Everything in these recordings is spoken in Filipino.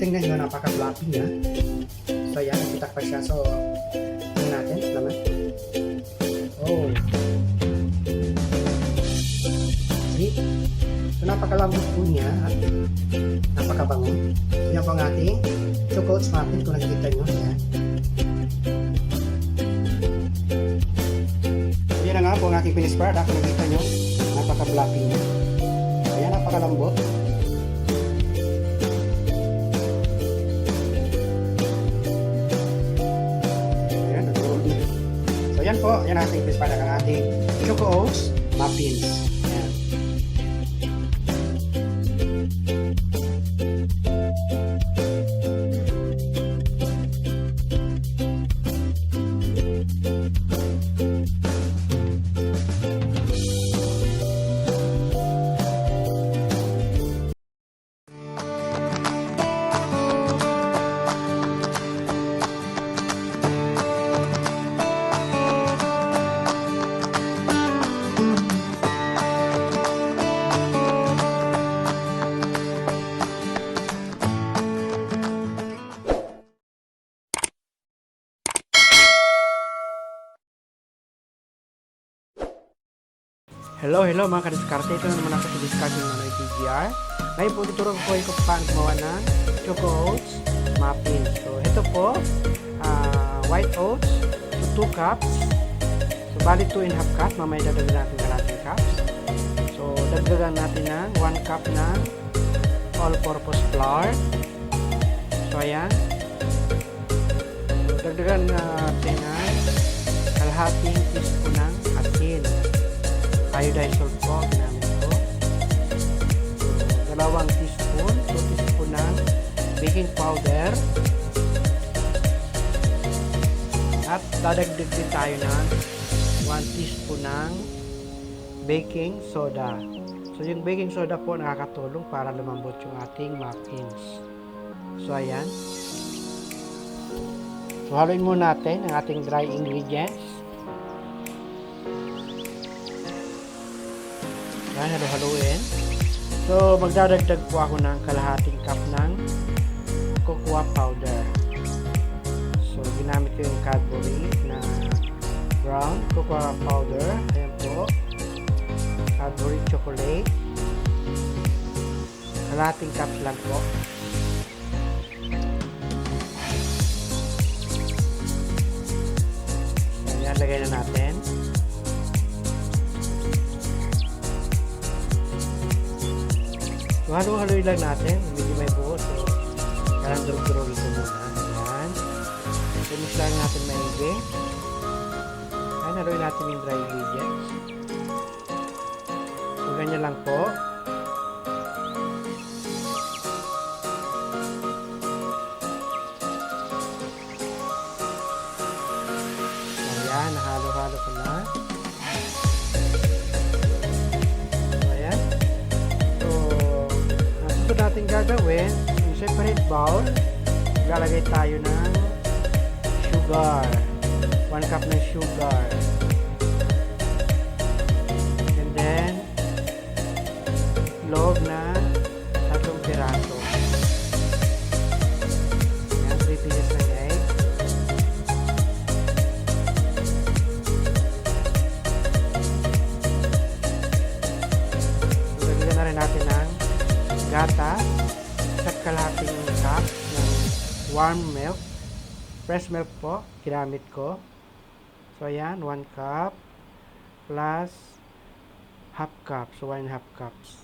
tingnan nyo, napaka-fluffy niya. So ayan, nagpitak pa siya. So, tingnan natin, laman. Oh. See? So, napakalambot po niya at napakabango. Yan po ang ating choco oats muffin kung nakikita nyo. Ayan. So, yan na nga po ang aking finished product. Kung nakikita nyo, napaka-fluffy niya. Ayan, napakalambot. Yan po, yan ang ating finished product, ang ating choco oats muffins. Yan. Hello mga kadiskarte. Ito na naman ako sa discarding ng TGR. Ngayon po, tuturo ko kayo kung paano gumawa ng choco oats muffins. So, ito po, white oats, 2 cups. So, bali 2.5 cups. Mamaya dadagdagan natin kalating cups. So, dagdagan natin ng 1 cup ng all-purpose flour. So, ayan. So, dagdagan natin ng kalahating teaspoon ng asin. Iodize salt po, ginamit ko. So, 2 teaspoon, 2 teaspoon ng baking powder. At dadagdag din tayo ng 1 teaspoon ng baking soda. So, yung baking soda po nakakatulong para lumambot yung ating muffins. So, ayan. So, haluin muna natin ang ating dry ingredients. Yan, halo-haluin. So, magdadagdag po ako ng kalahating cup ng cocoa powder. So, ginamit ko yung Cadbury na brown cocoa powder. Ayan po. Cadbury chocolate. Kalahating cups lang po. So, yan, lagay na natin. So, halo-haloy lang natin. Medyo may buo. So, kailangan durog-durog ito muna. Ayan. So, mix lang natin maigi. Ayan, haloy natin yung dry ingredients. So, ganyan lang po. Ayan, nahalo-halo ko na. Natin gagawin yung separate bowl, lalagay tayo ng sugar, 1 cup ng sugar, and then log na 3 piraso, yan, 3 pieces ng egg, so lagyan na rin natin ng gata at kalahating cup ng warm milk, fresh milk po, ginamit ko. So ayan, 1 cup plus half cup, so 1.5 cups.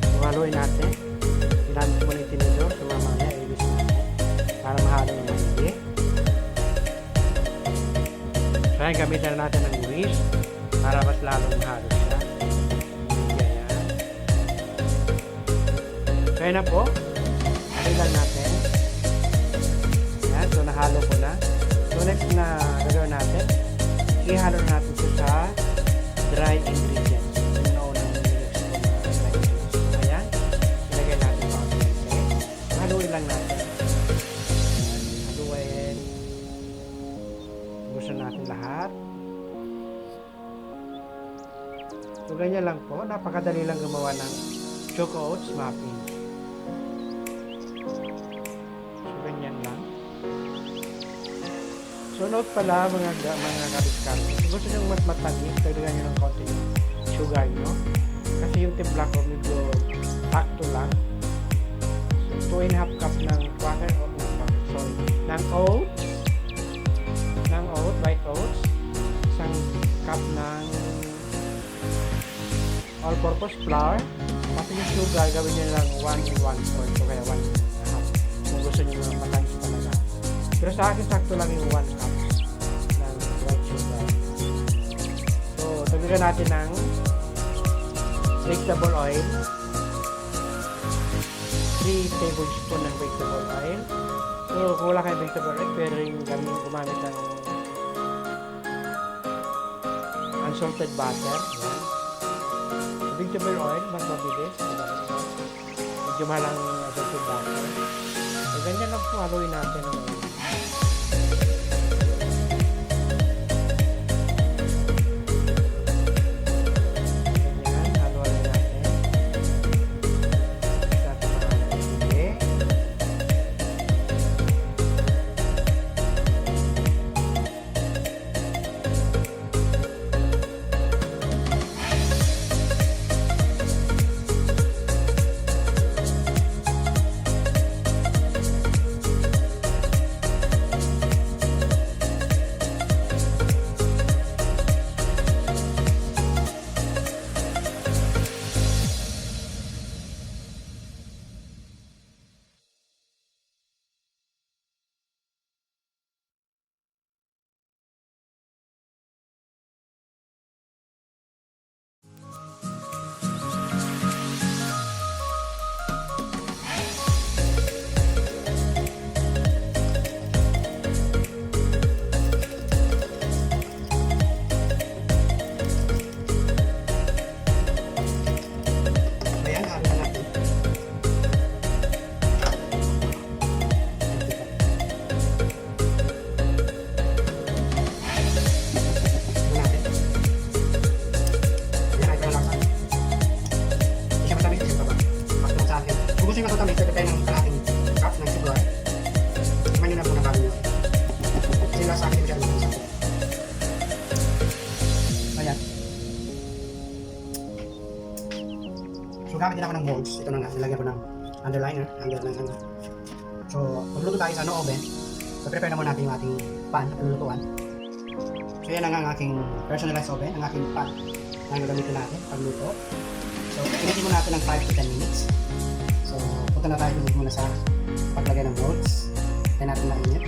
So haluin natin, ginamit ko muna yung tinidor, so mamaya i-whisk natin para mahalo ng maigi. So ayan, gamitan na natin ng whisk para mas lalong mahalo siya. Ayan. So ayan na po, halo lang natin. Ayan, so nahalo ko na. So next na gagawin natin, ihalo natin ito sa dry ingredients. Yung naunang nilagay ko na dry ingredients. So ayan, ilagay natin pa ang haluin lang natin. ganyan lang po. Napakadali lang gumawa ng choco oats muffins. So, ganyan lang. So, note pala mga kabiskar. Kung gusto nyo mas matangis, dagdagan nyo ng konti yung sugar nyo. Kasi yung timpla ko medyo takto lang. So, 2.5 cup ng white oats, isang cup ng all-purpose flour, pati yung sugar, gawin nyo lang 1/1 or so kaya 1.5 kung gusto nyo matangis talaga. Pero sa akin, sakto lang yung 1 cup ng white sugar. So, dagdagan natin ng vegetable oil, 3 tablespoon ng vegetable oil. So, kung wala kayong vegetable oil, pwede rin gumamit ng unsalted butter. Yan. Vegetable oil, mas mabilis. Medyo mahal ang unsalted butter. So, ganyan lang po, haluin natin. So gamit din ako ng molds. Ito na nga, nilagyan ko ng underliner, So, magluto tayo sa no oven. So, prepare na muna natin yung ating pan at lulutuan. So, yan ang aking personalized oven, ang aking pan na gagamitin natin pagluto. So, initin muna natin ng 5 to 10 minutes. So, punta na tayo muna sa paglagay ng molds. Tayo natin mainit.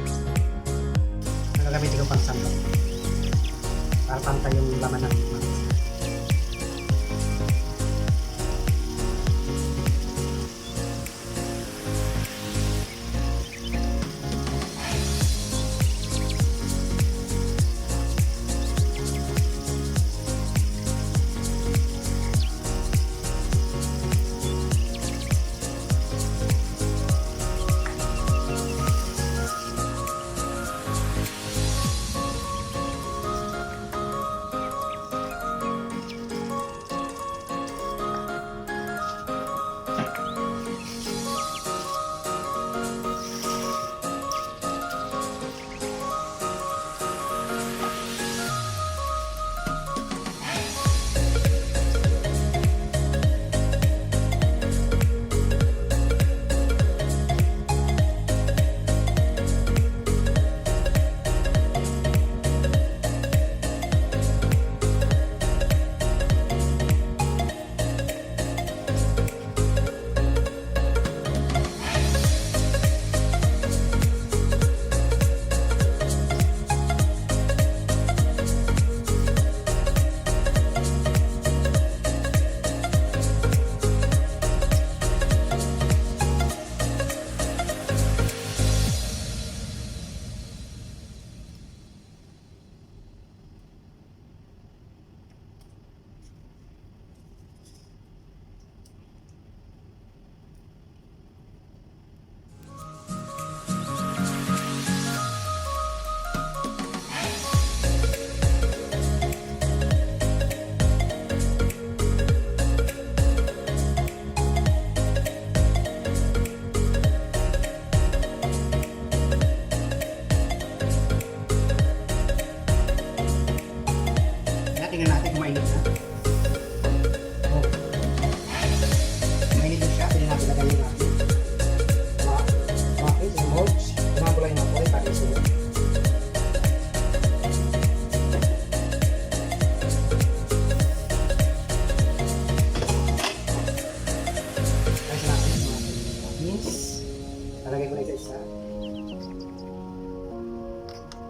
Ang gagamitin ko pang sandok para pantay yung laman ng molds. muffins. Lalagay ko na isa.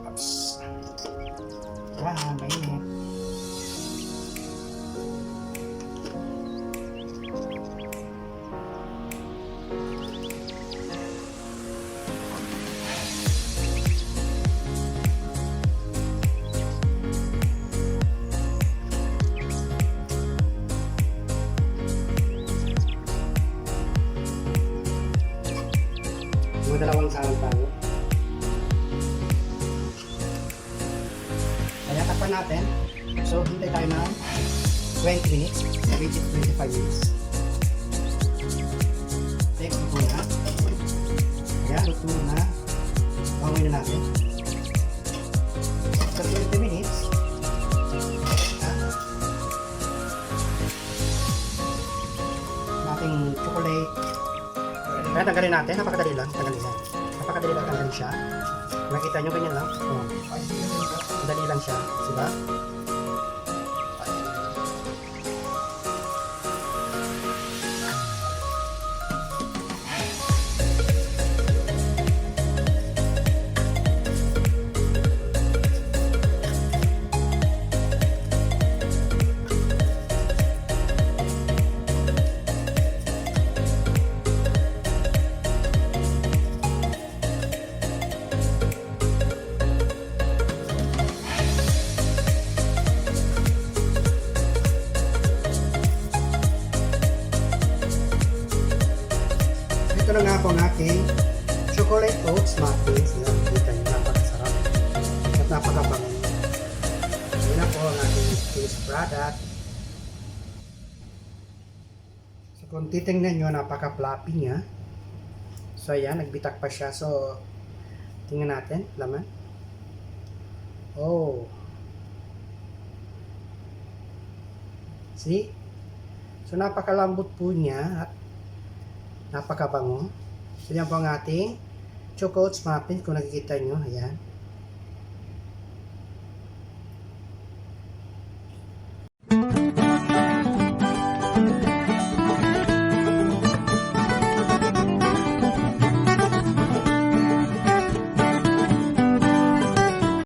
Oops. Yan, mainit. Mga dalawang sarang tayo. Kaya takpan natin. So, hintay tayo ng 20 minutes. 20-25 minutes. Next, luto na. Kaya, luto na. Banguin na natin. So, 20 minutes. Ating chocolate. Kaya tanggalin natin, napakadali lang, tanggalin yan. Napakadali lang tanggalin siya. Nakita nyo ganyan lang. Oh. Dali lang siya, diba? Ito na nga po ang aking chocolate oats muffins. Yan, kita nyo, napakasarap at napakabango. Yan na po ang aking finished product. So kung titingnan nyo, napaka-floppy niya. So ayan, nagbitak pa siya. So tingnan natin, laman. Oh, see? So napakalambot po niya at napakabango. So yan po ang ating choco oats muffins kung nakikita nyo. Ayan.